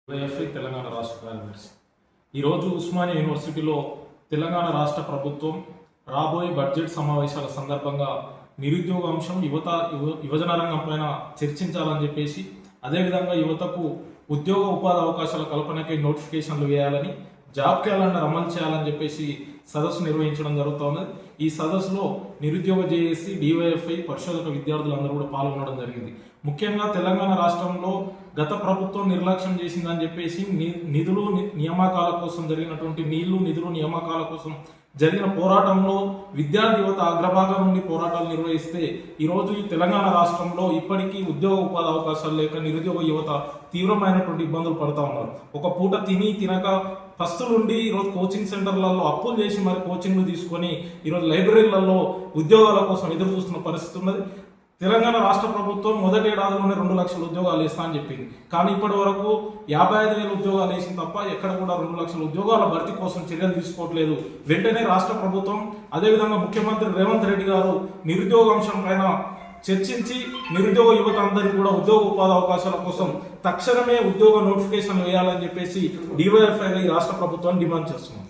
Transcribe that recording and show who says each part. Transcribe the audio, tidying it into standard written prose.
Speaker 1: వైఎఫ్ఐ తెలంగాణ రాష్ట్ర కార్యదర్శి. ఈరోజు ఉస్మానియా యూనివర్సిటీలో తెలంగాణ రాష్ట్ర ప్రభుత్వం రాబోయే బడ్జెట్ సమావేశాల సందర్భంగా నిరుద్యోగ అంశం, యువజన రంగం పైన చర్చించాలని చెప్పేసి, అదేవిధంగా యువతకు ఉద్యోగ ఉపాధి అవకాశాల కల్పనకై నోటిఫికేషన్లు వేయాలని, జాబ్ క్యాలెండర్ అమలు చేయాలని చెప్పేసి సదస్సు నిర్వహించడం జరుగుతోంది. ఈ సదస్సులో నిరుద్యోగ జేఏసీ, డివైఎఫ్ఐ, పరిశోధక విద్యార్థులందరూ కూడా పాల్గొనడం జరిగింది. ముఖ్యంగా తెలంగాణ రాష్ట్రంలో గత ప్రభుత్వం నిర్లక్ష్యం చేసిందని చెప్పేసి నిధులు నియామకాల కోసం జరిగినటువంటి నిధులు నియామకాల కోసం జరిగిన పోరాటంలో విద్యార్థి యువత అగ్రభాగం నుండి పోరాటాలు నిర్వహిస్తే ఈరోజు ఈ తెలంగాణ రాష్ట్రంలో ఇప్పటికీ ఉద్యోగ ఉపాధి అవకాశాలు లేక నిరుద్యోగ యువత తీవ్రమైనటువంటి ఇబ్బందులు పడుతూ ఉన్నారు. ఒక పూట తినక ఫస్టులుండి ఈరోజు కోచింగ్ సెంటర్లలో అప్పులు చేసి మరి కోచింగ్లు తీసుకొని ఈరోజు లైబ్రరీలలో ఉద్యోగాల కోసం ఎదురు చూస్తున్న పరిస్థితి ఉన్నది. తెలంగాణ రాష్ట్ర ప్రభుత్వం మొదటి ఏడాదిలోనే 2 లక్షల ఉద్యోగాలు వేస్తా అని చెప్పింది. కానీ ఇప్పటి వరకు 55,000 ఉద్యోగాలు వేసింది తప్ప ఎక్కడ కూడా 2 లక్షల ఉద్యోగాల భర్తీ కోసం చర్యలు తీసుకోవట్లేదు. వెంటనే రాష్ట్ర ప్రభుత్వం, అదేవిధంగా ముఖ్యమంత్రి రేవంత్ రెడ్డి గారు నిరుద్యోగ అంశం పైన చర్చించి నిరుద్యోగ యువత అందరికీ కూడా ఉద్యోగ ఉపాధి అవకాశాల కోసం తక్షణమే ఉద్యోగ నోటిఫికేషన్ వేయాలని చెప్పేసి డివైఎఫ్ఐ రాష్ట్ర ప్రభుత్వాన్ని డిమాండ్ చేస్తున్నాం.